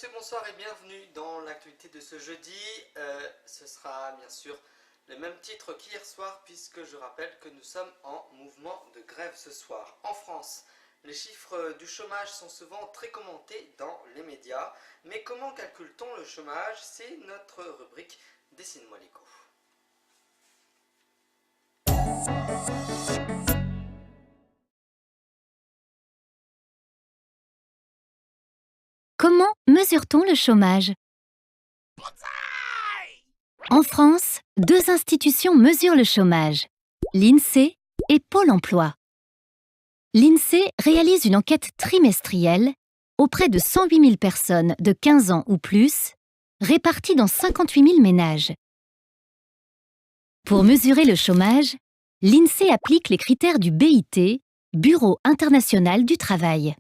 tous et bonsoir et bienvenue dans l'actualité de ce jeudi. Ce sera bien sûr le même titre qu'hier soir puisque je rappelle que nous sommes en mouvement de grève ce soir. En France, les chiffres du chômage sont souvent très commentés dans les médias. Mais comment calcule-t-on le chômage? C'est notre rubrique Dessine-moi l'écho. Comment mesure-t-on le chômage? En France, deux institutions mesurent le chômage, l'INSEE et Pôle emploi. L'INSEE réalise une enquête trimestrielle auprès de 108 000 personnes de 15 ans ou plus, réparties dans 58 000 ménages. Pour mesurer le chômage, l'INSEE applique les critères du BIT, Bureau international du travail.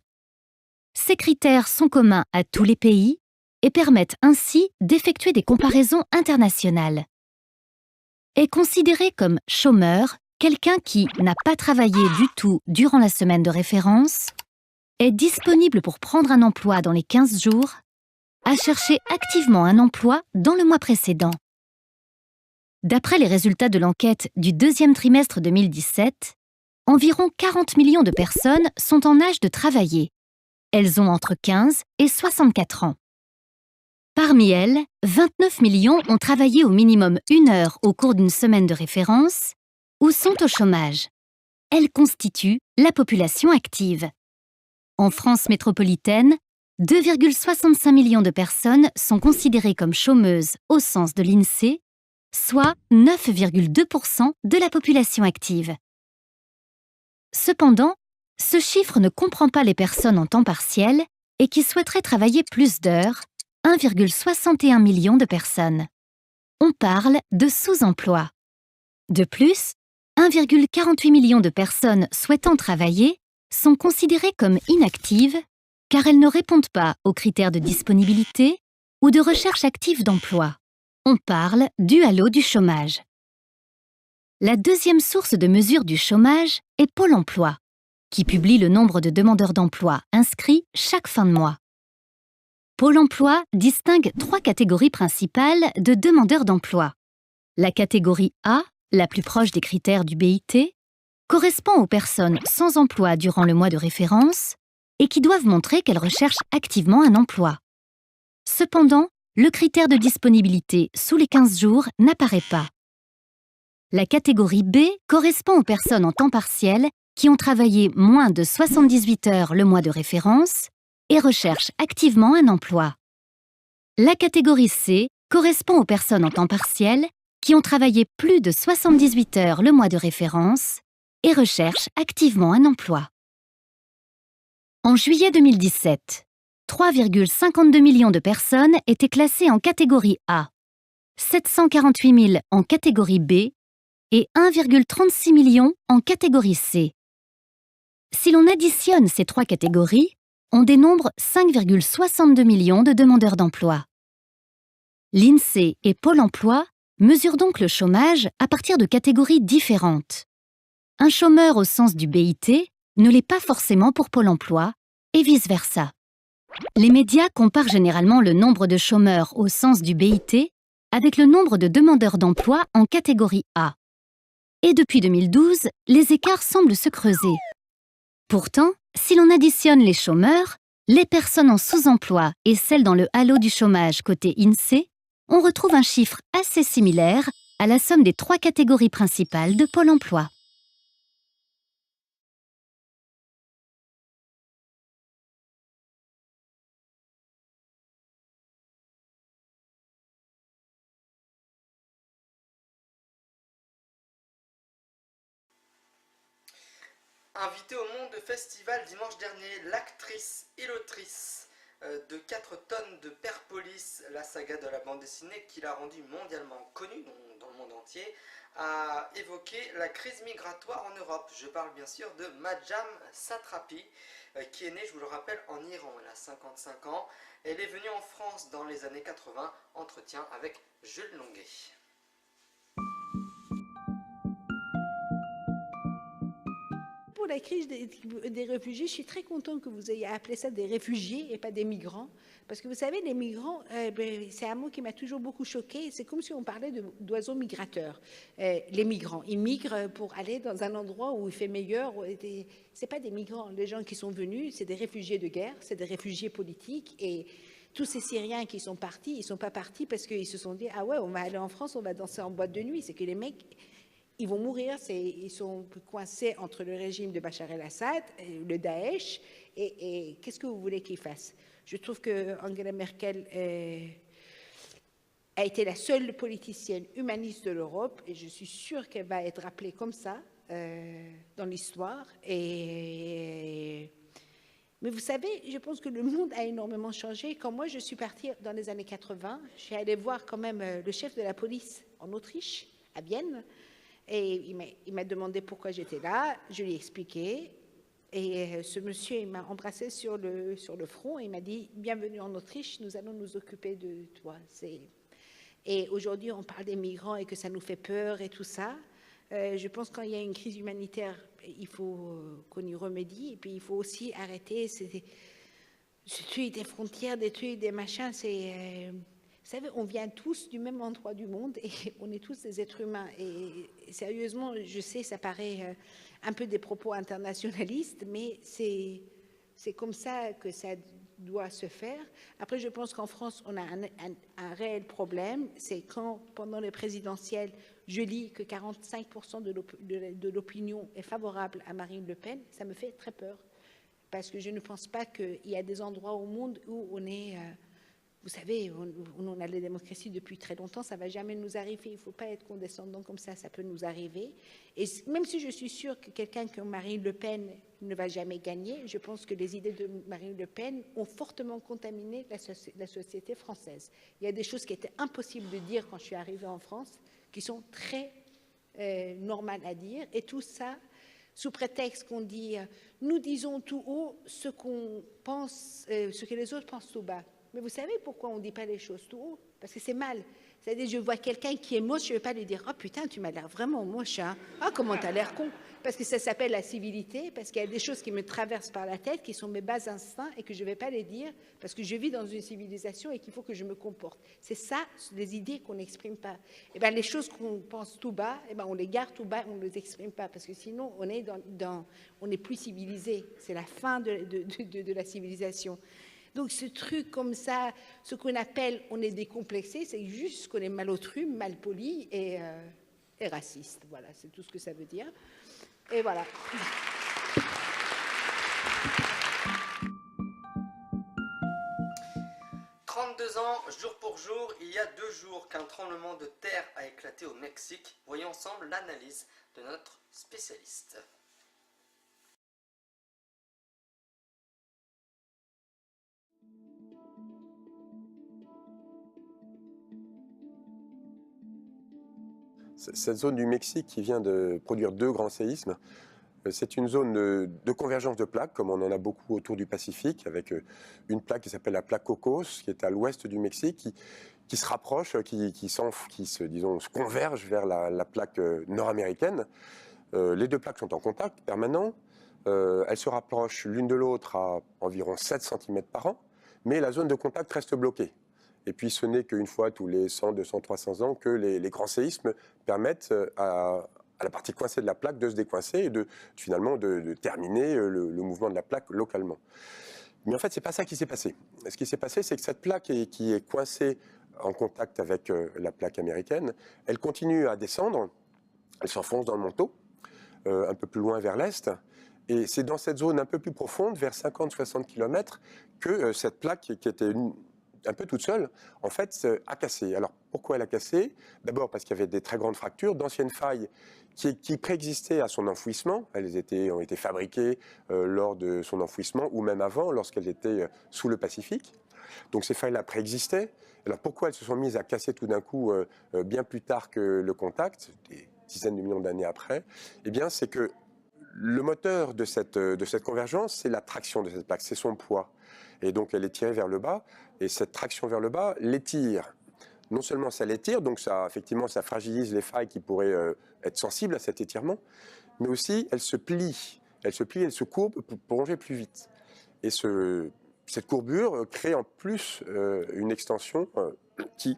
Ces critères sont communs à tous les pays et permettent ainsi d'effectuer des comparaisons internationales. Est considéré comme chômeur quelqu'un qui n'a pas travaillé du tout durant la semaine de référence, est disponible pour prendre un emploi dans les 15 jours, a cherché activement un emploi dans le mois précédent. D'après les résultats de l'enquête du deuxième trimestre 2017, environ 40 millions de personnes sont en âge de travailler. Elles ont entre 15 et 64 ans. Parmi elles, 29 millions ont travaillé au minimum 1 heure au cours d'une semaine de référence ou sont au chômage. Elles constituent la population active. En France métropolitaine, 2,65 millions de personnes sont considérées comme chômeuses au sens de l'INSEE, soit 9,2% de la population active. Cependant, ce chiffre ne comprend pas les personnes en temps partiel et qui souhaiteraient travailler plus d'heures, 1,61 million de personnes. On parle de sous-emploi. De plus, 1,48 million de personnes souhaitant travailler sont considérées comme inactives car elles ne répondent pas aux critères de disponibilité ou de recherche active d'emploi. On parle du halo du chômage. La deuxième source de mesure du chômage est Pôle emploi, qui publie le nombre de demandeurs d'emploi inscrits chaque fin de mois. Pôle emploi distingue 3 catégories principales de demandeurs d'emploi. La catégorie A, la plus proche des critères du BIT, correspond aux personnes sans emploi durant le mois de référence et qui doivent montrer qu'elles recherchent activement un emploi. Cependant, le critère de disponibilité sous les 15 jours n'apparaît pas. La catégorie B correspond aux personnes en temps partiel qui ont travaillé moins de 78 heures le mois de référence et recherchent activement un emploi. La catégorie C correspond aux personnes en temps partiel qui ont travaillé plus de 78 heures le mois de référence et recherchent activement un emploi. En juillet 2017, 3,52 millions de personnes étaient classées en catégorie A, 748 000 en catégorie B et 1,36 million en catégorie C. Si l'on additionne ces 3 catégories, on dénombre 5,62 millions de demandeurs d'emploi. L'INSEE et Pôle emploi mesurent donc le chômage à partir de catégories différentes. Un chômeur au sens du BIT ne l'est pas forcément pour Pôle emploi, et vice-versa. Les médias comparent généralement le nombre de chômeurs au sens du BIT avec le nombre de demandeurs d'emploi en catégorie A. Et depuis 2012, les écarts semblent se creuser. Pourtant, si l'on additionne les chômeurs, les personnes en sous-emploi et celles dans le halo du chômage côté INSEE, on retrouve un chiffre assez similaire à la somme des 3 catégories principales de Pôle emploi. Invitée au Monde Festival dimanche dernier, l'actrice et l'autrice de 4 tonnes de Perpolis, la saga de la bande dessinée qui l'a rendue mondialement connue dans le monde entier, a évoqué la crise migratoire en Europe. Je parle bien sûr de Majam Satrapi, qui est née, je vous le rappelle, en Iran. Elle a 55 ans. Elle est venue en France dans les années 80. Entretien avec Jules Longuet. la crise des réfugiés, je suis très contente que vous ayez appelé ça des réfugiés et pas des migrants. Parce que vous savez, les migrants, c'est un mot qui m'a toujours beaucoup choquée. C'est comme si on parlait d'oiseaux migrateurs. Les migrants, ils migrent pour aller dans un endroit où il fait meilleur. C'est pas des migrants. Les gens qui sont venus, c'est des réfugiés de guerre, c'est des réfugiés politiques. Et tous ces Syriens qui sont partis, ils ne sont pas partis parce qu'ils se sont dit « Ah ouais, on va aller en France, on va danser en boîte de nuit ». C'est que les mecs, ils vont mourir, ils sont coincés entre le régime de Bachar el-Assad, le Daesh, et qu'est-ce que vous voulez qu'ils fassent? Je trouve que Angela Merkel a été la seule politicienne humaniste de l'Europe, et je suis sûre qu'elle va être rappelée comme ça dans l'histoire. Mais vous savez, je pense que le monde a énormément changé. Quand moi je suis partie dans les années 80, je suis allée voir quand même le chef de la police en Autriche, à Vienne, et il m'a demandé pourquoi j'étais là, je lui ai expliqué, et ce monsieur, il m'a embrassé sur le front, et il m'a dit « Bienvenue en Autriche, nous allons nous occuper de toi ». Et aujourd'hui, on parle des migrants et que ça nous fait peur et tout ça. Je pense que quand il y a une crise humanitaire, il faut qu'on y remédie, et puis il faut aussi arrêter détruire des frontières, détruire des machins, vous savez, on vient tous du même endroit du monde et on est tous des êtres humains. Et sérieusement, je sais, ça paraît un peu des propos internationalistes, mais c'est comme ça que ça doit se faire. Après, je pense qu'en France, on a un réel problème. C'est quand, pendant les présidentielles, je lis que 45% de l'opinion est favorable à Marine Le Pen, ça me fait très peur. Parce que je ne pense pas qu'il y a des endroits au monde où on est... Vous savez, on a la démocratie depuis très longtemps, ça ne va jamais nous arriver. Il ne faut pas être condescendant comme ça peut nous arriver. Et même si je suis sûre que quelqu'un comme Marine Le Pen ne va jamais gagner, je pense que les idées de Marine Le Pen ont fortement contaminé la société française. Il y a des choses qui étaient impossibles de dire quand je suis arrivée en France, qui sont très normales à dire. Et tout ça, sous prétexte qu'on dit « nous disons tout haut ce qu'on pense, ce que les autres pensent tout bas ». Mais vous savez pourquoi on ne dit pas les choses tout haut? Parce que c'est mal. C'est-à-dire, je vois quelqu'un qui est moche, je ne vais pas lui dire « Oh putain, tu m'as l'air vraiment moche, hein. Ah, comment tu as l'air con ?» Parce que ça s'appelle la civilité, parce qu'il y a des choses qui me traversent par la tête, qui sont mes bas instincts, et que je ne vais pas les dire, parce que je vis dans une civilisation et qu'il faut que je me comporte. C'est ça, les idées qu'on n'exprime pas. Et bien, les choses qu'on pense tout bas, et ben, on les garde tout bas, on ne les exprime pas, parce que sinon, on est plus civilisé. C'est la fin de la civilisation. Donc ce truc comme ça, ce qu'on appelle on est décomplexé, c'est juste qu'on est malotru, mal poli et raciste. Voilà, c'est tout ce que ça veut dire. Et voilà. « 32 ans, jour pour jour, il y a 2 jours qu'un tremblement de terre a éclaté au Mexique. Voyons ensemble l'analyse de notre spécialiste. Cette zone du Mexique qui vient de produire 2 grands séismes, c'est une zone de convergence de plaques, comme on en a beaucoup autour du Pacifique, avec une plaque qui s'appelle la plaque Cocos, qui est à l'ouest du Mexique, qui se rapproche, qui se converge vers la plaque nord-américaine. Les 2 plaques sont en contact permanent. Elles se rapprochent l'une de l'autre à environ 7 cm par an, mais la zone de contact reste bloquée. Et puis ce n'est qu'une fois tous les 100, 200, 300 ans que les grands séismes permettent à la partie coincée de la plaque de se décoincer et finalement de terminer le mouvement de la plaque localement. Mais en fait, ce n'est pas ça qui s'est passé. Ce qui s'est passé, c'est que cette plaque qui est coincée en contact avec la plaque américaine, elle continue à descendre, elle s'enfonce dans le manteau, un peu plus loin vers l'est. Et c'est dans cette zone un peu plus profonde, vers 50-60 km, que cette plaque qui était un peu toute seule, en fait, a cassé. Alors, pourquoi elle a cassé? D'abord parce qu'il y avait des très grandes fractures, d'anciennes failles qui préexistaient à son enfouissement. Elles ont été fabriquées lors de son enfouissement, ou même avant, lorsqu'elles étaient sous le Pacifique. Donc, ces failles-là préexistaient. Alors, pourquoi elles se sont mises à casser tout d'un coup, bien plus tard que le contact, des dizaines de millions d'années après? Eh bien, c'est que le moteur de cette convergence, c'est la traction de cette plaque, c'est son poids. Et donc, elle est tirée vers le bas. Et cette traction vers le bas l'étire. Non seulement ça l'étire, donc effectivement, ça fragilise les failles qui pourraient être sensibles à cet étirement, mais aussi elle se plie elle se plie, elle se courbe pour plonger plus vite. Et cette courbure crée en plus une extension qui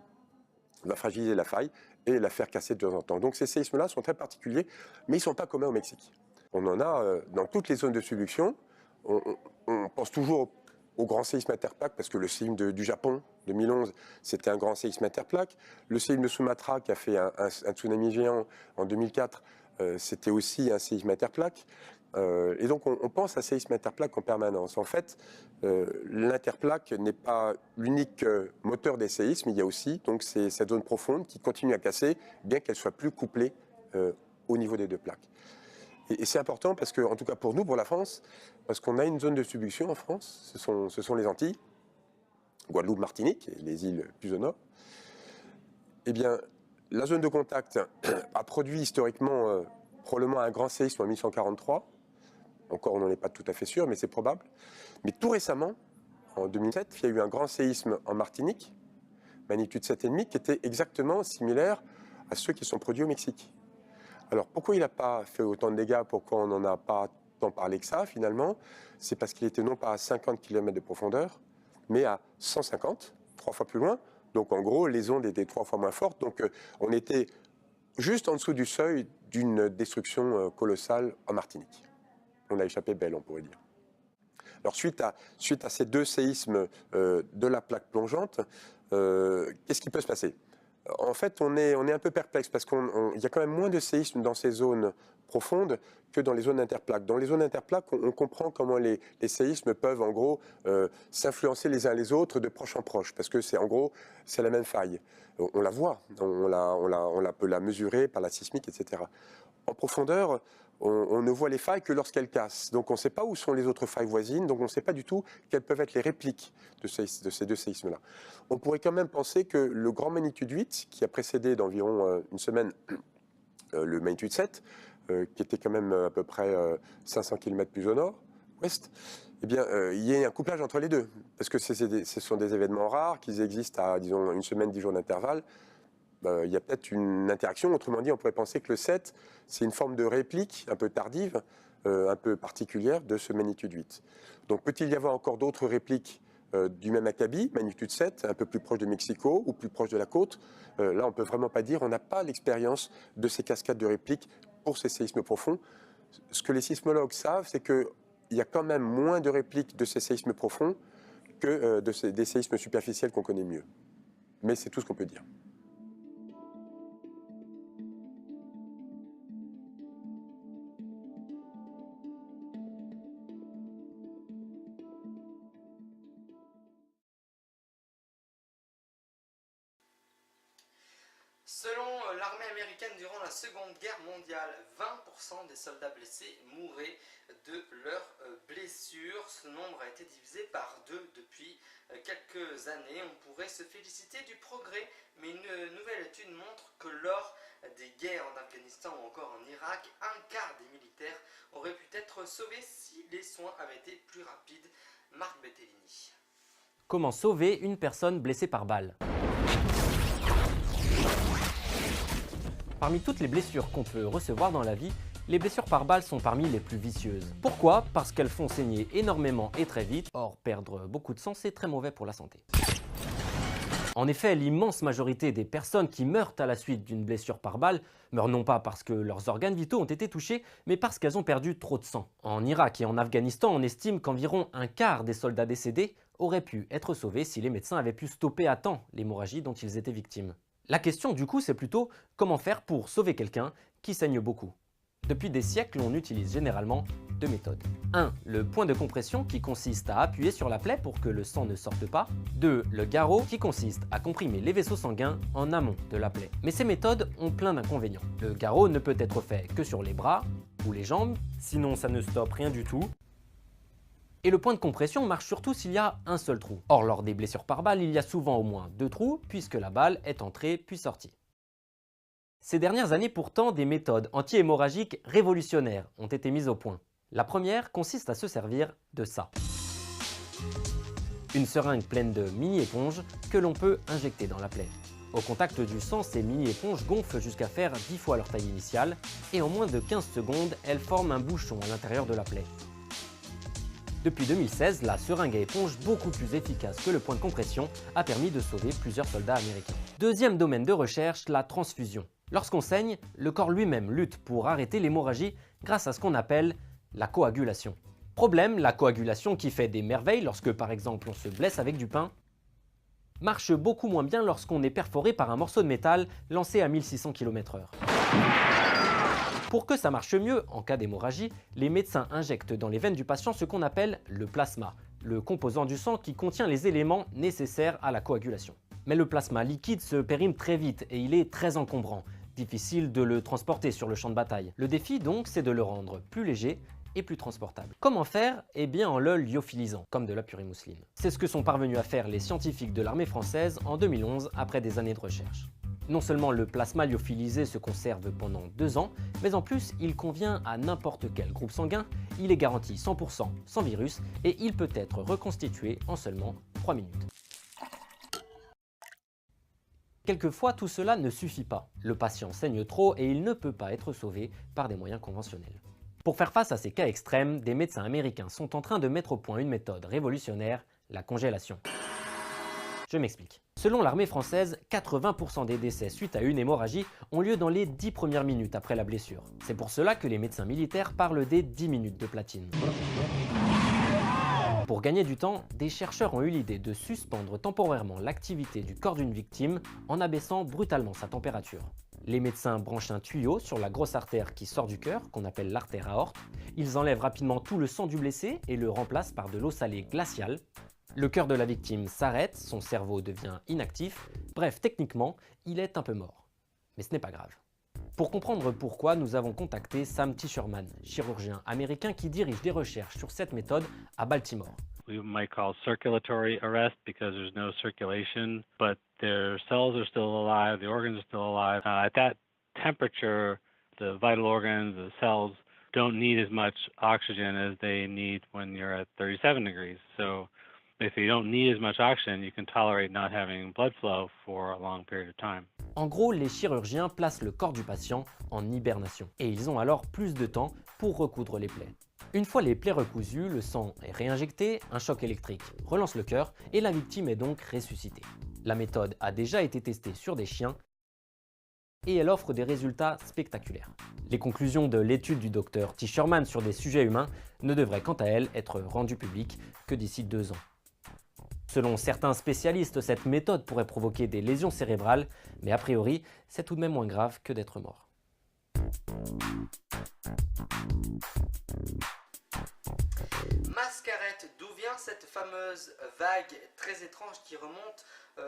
va fragiliser la faille et la faire casser de temps en temps. Donc ces séismes-là sont très particuliers, mais ils ne sont pas communs au Mexique. On en a dans toutes les zones de subduction. On pense toujours au grand séisme interplaque, parce que le séisme du Japon, 2011, c'était un grand séisme interplaque. Le séisme de Sumatra, qui a fait un tsunami géant en 2004, c'était aussi un séisme interplaque. Et donc on pense à séisme interplaque en permanence. En fait, l'interplaque n'est pas l'unique moteur des séismes, il y a aussi donc cette zone profonde qui continue à casser, bien qu'elle soit plus couplée au niveau des deux plaques. Et c'est important parce que, en tout cas pour nous, pour la France, parce qu'on a une zone de subduction en France, ce sont les Antilles, Guadeloupe, Martinique et les îles plus au nord. Eh bien, la zone de contact a produit historiquement probablement un grand séisme en 1843. Encore, on n'en est pas tout à fait sûr, mais c'est probable. Mais tout récemment, en 2007, il y a eu un grand séisme en Martinique, magnitude 7,5, qui était exactement similaire à ceux qui sont produits au Mexique. Alors, pourquoi il n'a pas fait autant de dégâts? Pourquoi on n'en a pas tant parlé que ça, finalement? C'est parce qu'il était non pas à 50 km de profondeur, mais à 150, 3 fois plus loin. Donc, en gros, les ondes étaient 3 fois moins fortes. Donc, on était juste en dessous du seuil d'une destruction colossale en Martinique. On a échappé belle, on pourrait dire. Alors, suite à ces deux séismes de la plaque plongeante, qu'est-ce qui peut se passer? En fait, on est un peu perplexe parce qu'il y a quand même moins de séismes dans ces zones profondes que dans les zones interplaques. Dans les zones interplaques, on comprend comment les séismes peuvent, en gros, s'influencer les uns les autres de proche en proche, parce que c'est, en gros, c'est la même faille. On la voit, on peut la mesurer par la sismique, etc. En profondeur, on ne voit les failles que lorsqu'elles cassent. Donc on ne sait pas où sont les autres failles voisines, donc on ne sait pas du tout quelles peuvent être les répliques de ces deux séismes-là. On pourrait quand même penser que le grand magnitude 8, qui a précédé d'environ une semaine le magnitude 7, qui était quand même à peu près 500 km plus au nord-ouest, eh bien, il y a un couplage entre les deux, parce que ce sont des événements rares, qu'ils existent à, disons, une semaine, 10 jours d'intervalle. Il y a peut-être une interaction. Autrement dit, on pourrait penser que le 7, c'est une forme de réplique un peu tardive, un peu particulière de ce magnitude 8. Donc peut-il y avoir encore d'autres répliques du même acabit, magnitude 7, un peu plus proche de Mexico ou plus proche de la côte? Là, on ne peut vraiment pas dire. On n'a pas l'expérience de ces cascades de répliques pour ces séismes profonds. Ce que les sismologues savent, c'est qu'il y a quand même moins de répliques de ces séismes profonds que des séismes superficiels qu'on connaît mieux. Mais c'est tout ce qu'on peut dire. Selon l'armée américaine durant la Seconde Guerre mondiale, 20% des soldats blessés mouraient de leurs blessures. Ce nombre a été divisé par 2 depuis quelques années. On pourrait se féliciter du progrès, mais une nouvelle étude montre que lors des guerres en Afghanistan ou encore en Irak, un quart des militaires auraient pu être sauvés si les soins avaient été plus rapides. Marc Bettellini. Comment sauver une personne blessée par balle? Parmi toutes les blessures qu'on peut recevoir dans la vie, les blessures par balle sont parmi les plus vicieuses. Pourquoi? Parce qu'elles font saigner énormément et très vite. Or, perdre beaucoup de sang, c'est très mauvais pour la santé. En effet, l'immense majorité des personnes qui meurent à la suite d'une blessure par balle meurent non pas parce que leurs organes vitaux ont été touchés, mais parce qu'elles ont perdu trop de sang. En Irak et en Afghanistan, on estime qu'environ un quart des soldats décédés auraient pu être sauvés si les médecins avaient pu stopper à temps l'hémorragie dont ils étaient victimes. La question du coup, c'est plutôt comment faire pour sauver quelqu'un qui saigne beaucoup. Depuis des siècles, on utilise généralement 2 méthodes. 1. Le point de compression qui consiste à appuyer sur la plaie pour que le sang ne sorte pas. 2. Le garrot qui consiste à comprimer les vaisseaux sanguins en amont de la plaie. Mais ces méthodes ont plein d'inconvénients. Le garrot ne peut être fait que sur les bras ou les jambes, sinon ça ne stoppe rien du tout. Et le point de compression marche surtout s'il y a un seul trou. Or, lors des blessures par balle, il y a souvent au moins 2 trous, puisque la balle est entrée puis sortie. Ces dernières années pourtant, des méthodes anti-hémorragiques révolutionnaires ont été mises au point. La première consiste à se servir de ça. Une seringue pleine de mini-éponges que l'on peut injecter dans la plaie. Au contact du sang, ces mini-éponges gonflent jusqu'à faire 10 fois leur taille initiale, et en moins de 15 secondes, elles forment un bouchon à l'intérieur de la plaie. Depuis 2016, la seringue à éponge, beaucoup plus efficace que le point de compression, a permis de sauver plusieurs soldats américains. Deuxième domaine de recherche, la transfusion. Lorsqu'on saigne, le corps lui-même lutte pour arrêter l'hémorragie grâce à ce qu'on appelle la coagulation. Problème, la coagulation qui fait des merveilles lorsque par exemple on se blesse avec du pain, marche beaucoup moins bien lorsqu'on est perforé par un morceau de métal lancé à 1600 km/h. Pour que ça marche mieux, en cas d'hémorragie, les médecins injectent dans les veines du patient ce qu'on appelle le plasma, le composant du sang qui contient les éléments nécessaires à la coagulation. Mais le plasma liquide se périme très vite et il est très encombrant, difficile de le transporter sur le champ de bataille. Le défi donc, c'est de le rendre plus léger et plus transportable. Comment faire? Eh bien en le lyophilisant, comme de la purée mousseline. C'est ce que sont parvenus à faire les scientifiques de l'armée française en 2011 après des années de recherche. Non seulement le plasma lyophilisé se conserve pendant 2 ans, mais en plus il convient à n'importe quel groupe sanguin, il est garanti 100% sans virus et il peut être reconstitué en seulement 3 minutes. Quelquefois, tout cela ne suffit pas. Le patient saigne trop et il ne peut pas être sauvé par des moyens conventionnels. Pour faire face à ces cas extrêmes, des médecins américains sont en train de mettre au point une méthode révolutionnaire, la congélation. Je m'explique. Selon l'armée française, 80% des décès suite à une hémorragie ont lieu dans les 10 premières minutes après la blessure. C'est pour cela que les médecins militaires parlent des 10 minutes de platine. Pour gagner du temps, des chercheurs ont eu l'idée de suspendre temporairement l'activité du corps d'une victime en abaissant brutalement sa température. Les médecins branchent un tuyau sur la grosse artère qui sort du cœur, qu'on appelle l'artère aorte. Ils enlèvent rapidement tout le sang du blessé et le remplacent par de l'eau salée glaciale. Le cœur de la victime s'arrête, son cerveau devient inactif. Bref, techniquement, il est un peu mort. Mais ce n'est pas grave. Pour comprendre pourquoi, nous avons contacté Sam Tischerman, chirurgien américain qui dirige des recherches sur cette méthode à Baltimore. We might call circulatory arrest because there's no circulation, but their cells are still alive, the organs are still alive. At that temperature, the vital organs, the cells don't need as much oxygen as they need when you're at 37 degrees. So if you don't need as much oxygen, you can tolerate not having blood flow for a long period of time. En gros, les chirurgiens placent le corps du patient en hibernation et ils ont alors plus de temps pour recoudre les plaies. Une fois les plaies recousues, le sang est réinjecté, un choc électrique relance le cœur et la victime est donc ressuscitée. La méthode a déjà été testée sur des chiens et elle offre des résultats spectaculaires. Les conclusions de l'étude du docteur Tischerman sur des sujets humains ne devraient quant à elles être rendues publiques que d'ici 2 ans. Selon certains spécialistes, cette méthode pourrait provoquer des lésions cérébrales, mais a priori, c'est tout de même moins grave que d'être mort. Mascarette, d'où vient cette fameuse vague très étrange qui remonte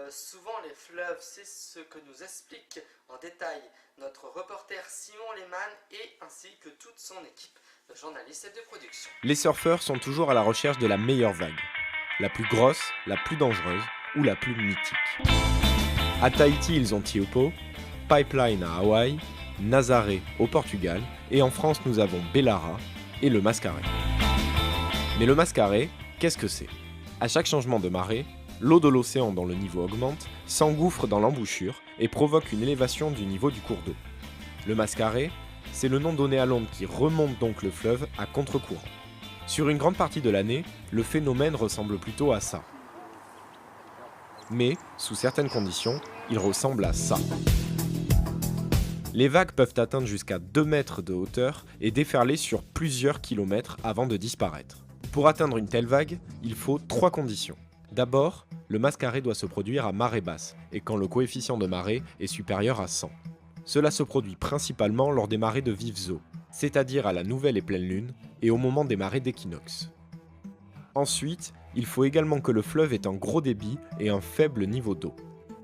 souvent les fleuves? C'est ce que nous explique en détail notre reporter Simon Lehmann et ainsi que toute son équipe de journalistes et de production. Les surfeurs sont toujours à la recherche de la meilleure vague. La plus grosse, la plus dangereuse ou la plus mythique. À Tahiti, ils ont Tiopo, Pipeline à Hawaï, Nazaré au Portugal et en France, nous avons Bellara et le Mascaret. Mais le Mascaret, qu'est-ce que c'est? À chaque changement de marée, l'eau de l'océan dont le niveau augmente s'engouffre dans l'embouchure et provoque une élévation du niveau du cours d'eau. Le Mascaret, c'est le nom donné à l'onde qui remonte donc le fleuve à contre-courant. Sur une grande partie de l'année, le phénomène ressemble plutôt à ça. Mais, sous certaines conditions, il ressemble à ça. Les vagues peuvent atteindre jusqu'à 2 mètres de hauteur et déferler sur plusieurs kilomètres avant de disparaître. Pour atteindre une telle vague, il faut 3 conditions. D'abord, le Mascaret doit se produire à marée basse et quand le coefficient de marée est supérieur à 100. Cela se produit principalement lors des marées de vives eaux, c'est-à-dire à la nouvelle et pleine lune et au moment des marées d'équinoxe. Ensuite, il faut également que le fleuve ait un gros débit et un faible niveau d'eau,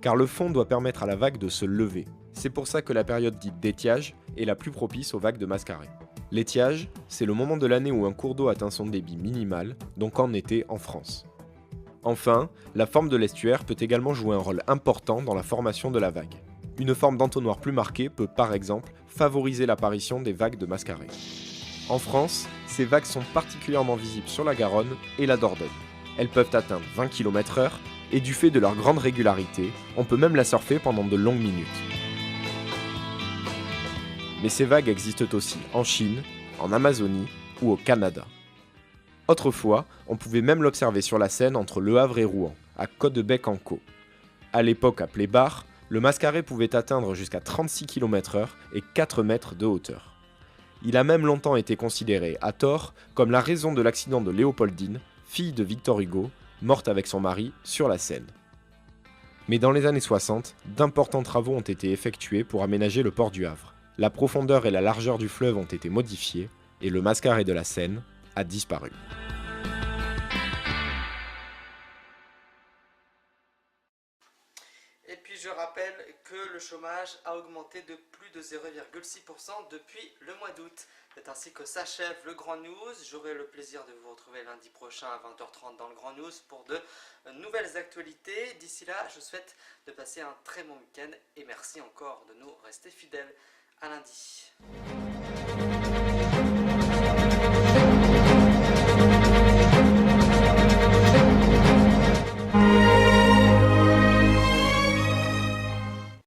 car le fond doit permettre à la vague de se lever. C'est pour ça que la période dite d'étiage est la plus propice aux vagues de Mascaret. L'étiage, c'est le moment de l'année où un cours d'eau atteint son débit minimal, donc en été en France. Enfin, la forme de l'estuaire peut également jouer un rôle important dans la formation de la vague. Une forme d'entonnoir plus marquée peut par exemple favoriser l'apparition des vagues de Mascaret. En France, ces vagues sont particulièrement visibles sur la Garonne et la Dordogne. Elles peuvent atteindre 20 km/h et du fait de leur grande régularité, on peut même la surfer pendant de longues minutes. Mais ces vagues existent aussi en Chine, en Amazonie ou au Canada. Autrefois, on pouvait même l'observer sur la Seine entre Le Havre et Rouen, à Côte-de-Bec-en-Caux. À l'époque appelée bar, le mascaret pouvait atteindre jusqu'à 36 km/h et 4 mètres de hauteur. Il a même longtemps été considéré, à tort, comme la raison de l'accident de Léopoldine, fille de Victor Hugo, morte avec son mari sur la Seine. Mais dans les années 60, d'importants travaux ont été effectués pour aménager le port du Havre. La profondeur et la largeur du fleuve ont été modifiées, et le mascaret de la Seine a disparu. Et puis je rappelle que le chômage a augmenté de plus de 0,6% depuis le mois d'août. C'est ainsi que s'achève le Grand News. J'aurai le plaisir de vous retrouver lundi prochain à 20h30 dans le Grand News pour de nouvelles actualités. D'ici là, je souhaite de passer un très bon week-end et merci encore de nous rester fidèles. À lundi.